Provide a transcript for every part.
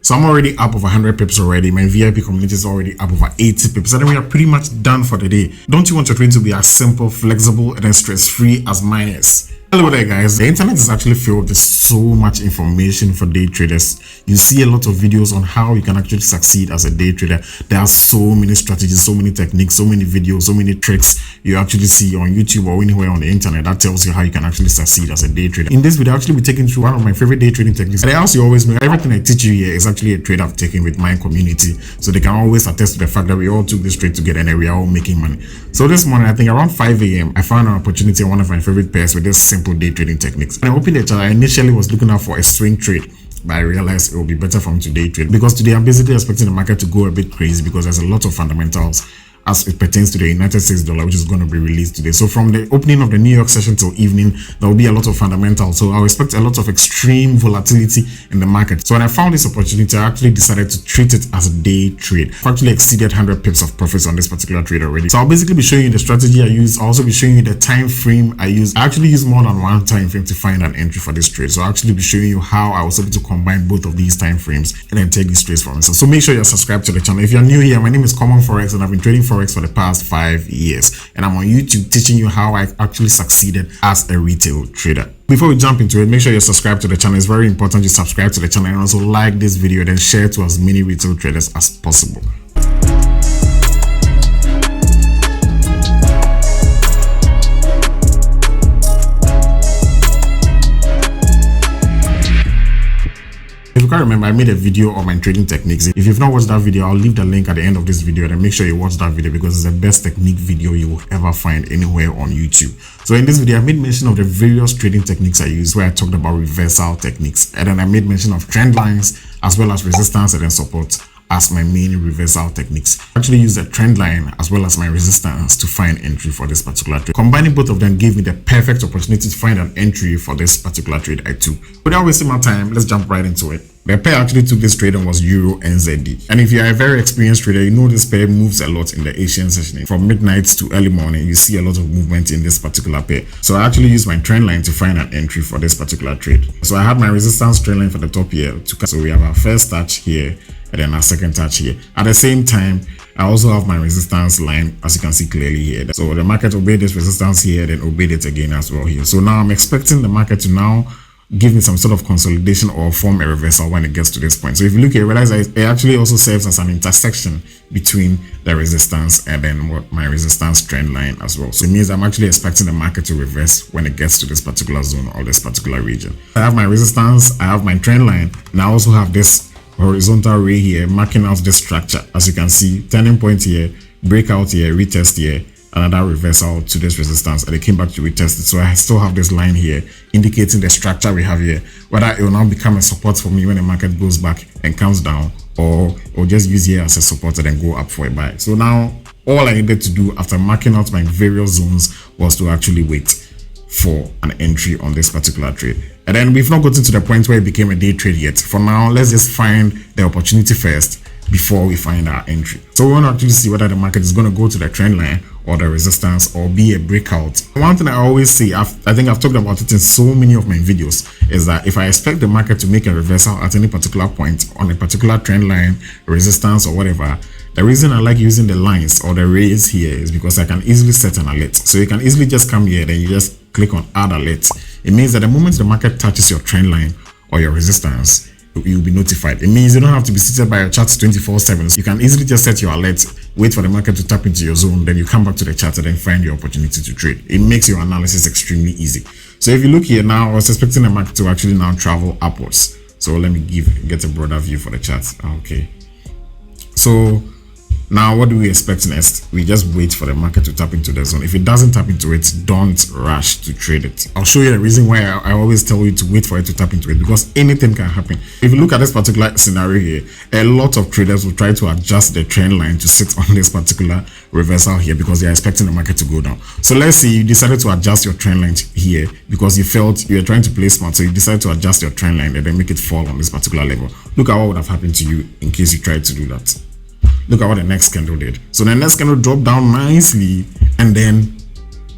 So I'm already up over 100 pips already. My VIP community is already up over 80 pips. And then we are pretty much done for the day. Don't you want your trading to be as simple, flexible, and then stress-free as mine is? Hello there guys. The internet is actually filled with so much information for day traders. You see a lot of videos on how you can actually succeed as a day trader. There are so many strategies, so many techniques, so many videos, so many tricks you actually see on YouTube or anywhere on the internet that tells you how you can actually succeed as a day trader. In this video, I'll actually be taking through one of my favorite day trading techniques. And as you always know, everything I teach you here is actually a trade I've taken with my community. So they can always attest to the fact that we all took this trade together and we are all making money. So this morning, I think around 5 a.m., I found an opportunity on one of my favorite pairs with this simple day trading techniques. When I opened the chart, I initially was looking out for a swing trade, but I realized it will be better for me to day trade because today I'm basically expecting the market to go a bit crazy because there's a lot of fundamentals as it pertains to the United States dollar, which is going to be released today. So from the opening of the New York session till evening, there will be a lot of fundamentals. So I expect a lot of extreme volatility in the market. So when I found this opportunity, I actually decided to treat it as a day trade. I've actually exceeded 100 pips of profits on this particular trade already. So I'll basically be showing you the strategy I use. I'll also be showing you the time frame I use. I actually use more than one time frame to find an entry for this trade. So I'll actually be showing you how I was able to combine both of these time frames and then take these trades for myself. So make sure you're subscribed to the channel. If you're new here, my name is KOMMONFOREX and I've been trading Forex for the past 5 years, and I'm on YouTube teaching you how I actually succeeded as a retail trader. Before we jump into it, make sure you subscribe to the channel. It's very important you subscribe to the channel and also like this video, then share to as many retail traders as possible. If you can't remember, I made a video on my trading techniques. If you've not watched that video, I'll leave the link at the end of this video, and make sure you watch that video because it's the best technique video you will ever find anywhere on YouTube. So in this video, I made mention of the various trading techniques I use, where I talked about reversal techniques, and then I made mention of trend lines as well as resistance and then support as my main reversal techniques. I actually use the trend line as well as my resistance to find entry for this particular trade. Combining both of them gave me the perfect opportunity to find an entry for this particular trade I took. Without wasting my time, let's jump right into it. The pair I actually took this trade on was Euro NZD. And if you are a very experienced trader, you know this pair moves a lot in the Asian session. From midnight to early morning, you see a lot of movement in this particular pair. So I actually used my trend line to find an entry for this particular trade. So I had my resistance trend line for the top here. So we have our first touch here and then our second touch here. At the same time, I also have my resistance line, as you can see clearly here. So the market obeyed this resistance here, then obeyed it again as well here. So now I'm expecting the market to now give me some sort of consolidation or form a reversal when it gets to this point. So if you look here, realize that it actually also serves as an intersection between the resistance and then what my resistance trend line as well. So it means I'm actually expecting the market to reverse when it gets to this particular zone or this particular region. I have my resistance, I have my trend line, and I also have this horizontal ray here marking out this structure. As you can see, turning point here, breakout here, retest here, another reversal to this resistance, and it came back to retest it. So I still have this line here indicating the structure we have here, whether it will now become a support for me when the market goes back and comes down, or just use here as a support and then go up for a buy. So now all I needed to do after marking out my various zones was to actually wait for an entry on this particular trade. And then we've not gotten to the point where it became a day trade yet. For now, let's just find the opportunity first before we find our entry. So we want to actually see whether the market is going to go to the trend line or the resistance or be a breakout. One thing I always say, I think I've talked about it in so many of my videos, is that if I expect the market to make a reversal at any particular point on a particular trend line, resistance or whatever, the reason I like using the lines or the rays here is because I can easily set an alert. So you can easily just come here, then you just click on add alert. It means that the moment the market touches your trend line or your resistance, you'll be notified. It means you don't have to be seated by your charts 24/7. So you can easily just set your alert, wait for the market to tap into your zone, then you come back to the chart and then find your opportunity to trade. It makes your analysis extremely easy. So if you look here now, I was expecting the market to actually now travel upwards. So let me get a broader view for the chart. Okay. So now what do we expect next? We just wait for the market to tap into the zone. If it doesn't tap into it, don't rush to trade it. I'll show you the reason why I always tell you to wait for it to tap into it, because anything can happen. If you look at this particular scenario here, a lot of traders will try to adjust the trend line to sit on this particular reversal here because they're expecting the market to go down. So let's say you decided to adjust your trend line here because you felt you were trying to play smart. So you decided to adjust your trend line and then make it fall on this particular level. Look at what would have happened to you in case you tried to do that. Look at what the next candle did. So the next candle dropped down nicely and then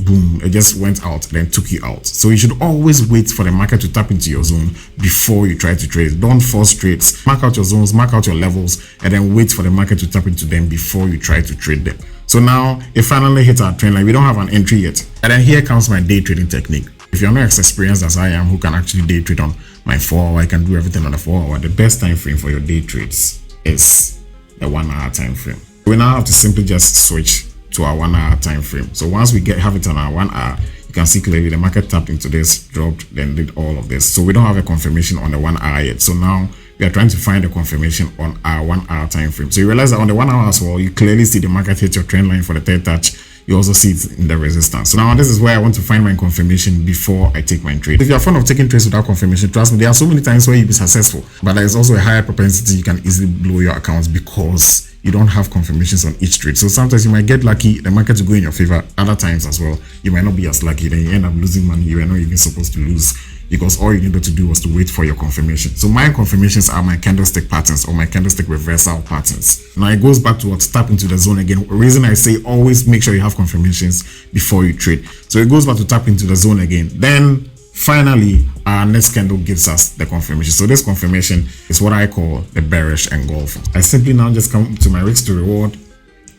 boom, it just went out and then took you out. So you should always wait for the market to tap into your zone before you try to trade. Don't force trades. Mark out your zones, mark out your levels, and then wait for the market to tap into them before you try to trade them. So now it finally hit our trend line. We don't have an entry yet. And then here comes my day trading technique. If you're not as experienced as I am, who can actually day trade on my 4 hour, I can do everything on the 4 hour. The best time frame for your day trades is the 1 hour time frame. We now have to simply just switch to our 1 hour time frame. So once we have it on our 1 hour, you can see clearly the market tapped into this, dropped, then did all of this. So we don't have a confirmation on the 1 hour yet. So now we are trying to find a confirmation on our 1 hour time frame. So you realize that on the 1 hour as well, you clearly see the market hit your trend line for the third touch. You also see it in the resistance. So now this is where I want to find my confirmation before I take my trade. If you're fond of taking trades without confirmation, trust me, there are so many times where you'll be successful, but there's also a higher propensity you can easily blow your accounts because you don't have confirmations on each trade. So sometimes you might get lucky, the market will go in your favor. Other times as well, you might not be as lucky. Then you end up losing money you were not even supposed to lose because all you needed to do was to wait for your confirmation. So my confirmations are my candlestick patterns or my candlestick reversal patterns. Now it goes back to what, tap into the zone again. The reason I say always make sure you have confirmations before you trade. So it goes back to tap into the zone again. Then finally, our next candle gives us the confirmation. So this confirmation is what I call the bearish engulfer. I simply now just come to my risk to reward,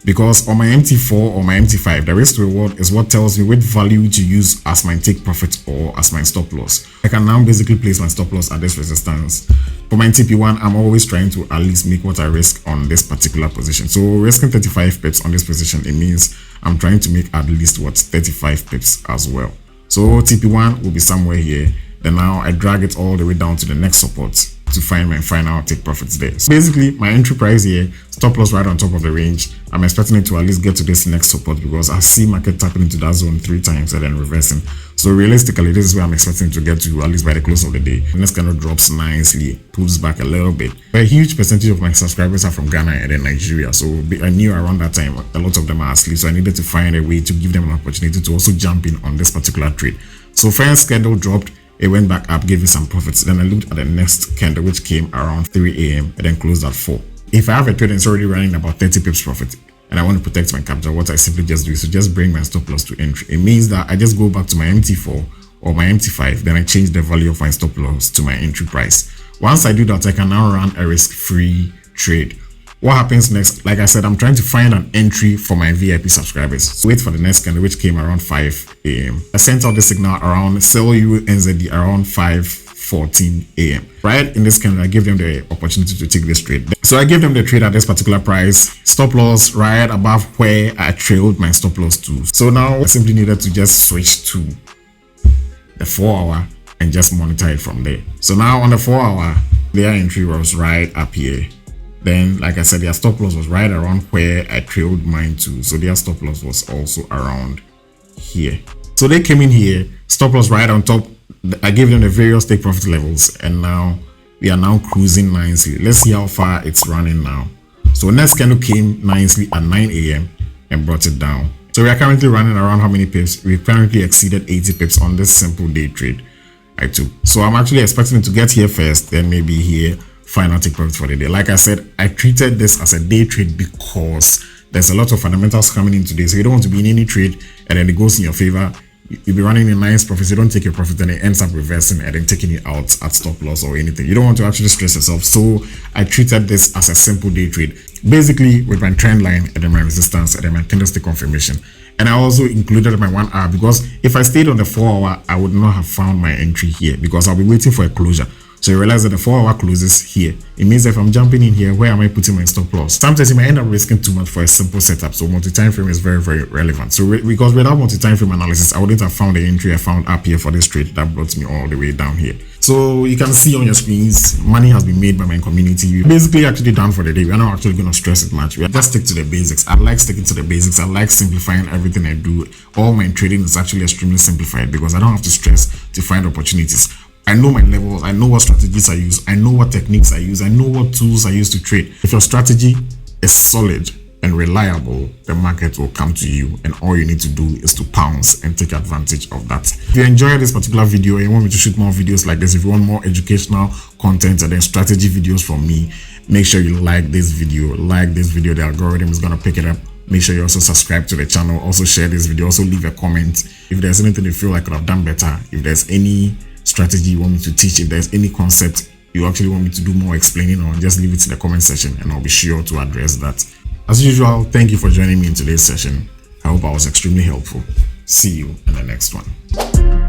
because on my MT4 or my MT5, the risk to reward is what tells me which value to use as my take profit or as my stop loss. I can now basically place my stop loss at this resistance. For my TP1, I'm always trying to at least make what I risk on this particular position. So risking 35 pips on this position, it means I'm trying to make at least what, 35 pips as well. So TP1 will be somewhere here. Then now I drag it all the way down to the next support to find my final take profits there. So basically my entry price here, stop loss right on top of the range. I'm expecting it to at least get to this next support because I see market tapping into that zone 3 times and then reversing. So realistically, this is where I'm expecting to get to at least by the close of the day. And this kind of drops nicely, pulls back a little bit. But a huge percentage of my subscribers are from Ghana and then Nigeria. So I knew around that time a lot of them are asleep. So I needed to find a way to give them an opportunity to also jump in on this particular trade. So first candle dropped. It went back up, gave me some profits. Then I looked at the next candle, which came around 3 a.m. and then closed at 4. If I have a trade and it's already running about 30 pips profit and I want to protect my capital, what I simply just do is to just bring my stop loss to entry. It means that I just go back to my MT4 or my MT5, then I change the value of my stop loss to my entry price. Once I do that, I can now run a risk-free trade. What happens next? Like I said, I'm trying to find an entry for my VIP subscribers. So wait for the next candle, which came around 5 a.m. I sent out the signal around sell UNZD around 5:14 a.m. Right in this candle, I gave them the opportunity to take this trade. So I gave them the trade at this particular price. Stop loss right above where I trailed my stop loss to. So now I simply needed to just switch to the 4 hour and just monitor it from there. So now on the 4 hour, their entry was right up here. Then, like I said, their stop loss was right around where I trailed mine to. So their stop loss was also around here. So they came in here, stop loss right on top. I gave them the various take profit levels. And now we are now cruising nicely. Let's see how far it's running now. So next candle came nicely at 9 a.m. and brought it down. So we are currently running around how many pips? We currently exceeded 80 pips on this simple day trade I took. So I'm actually expecting it to get here first, then maybe here. Final take profit for the day. Like I said, I treated this as a day trade because there's a lot of fundamentals coming in today. So you don't want to be in any trade and then it goes in your favor. You'll be running a nice profit. You don't take your profit and it ends up reversing and then taking it out at stop loss or anything. You don't want to actually stress yourself. So I treated this as a simple day trade, basically with my trend line and then my resistance and then my candlestick confirmation. And I also included my 1 hour because if I stayed on the 4 hour, I would not have found my entry here because I'll be waiting for a closure. So you realize that the 4 hour closes here. It means that if I'm jumping in here, where am I putting my stop loss? Sometimes you might end up risking too much for a simple setup. So multi-time frame is very, very relevant. So because without multi-time frame analysis, I wouldn't have found the entry I found up here for this trade that brought me all the way down here. So you can see on your screens, money has been made by my community. We're basically actually done for the day. We're not actually going to stress it much. We just stick to the basics. I like sticking to the basics. I like simplifying everything I do. All my trading is actually extremely simplified because I don't have to stress to find opportunities. I know my levels, I know what strategies I use, I know what techniques I use, I know what tools I use to trade. If your strategy is solid and reliable, the market will come to you and all you need to do is to pounce and take advantage of that. If you enjoyed this particular video and you want me to shoot more videos like this, if you want more educational content and then strategy videos from me, make sure you like this video. The algorithm is going to pick it up Make sure you also subscribe to the channel, also share this video, also leave a comment if there's anything you feel like I could have done better, if there's any strategy you want me to teach, if there's any concept you actually want me to do more explaining on, just leave it in the comment section and I'll be sure to address that. As usual, thank you for joining me in today's session. I hope I was extremely helpful. See you in the next one.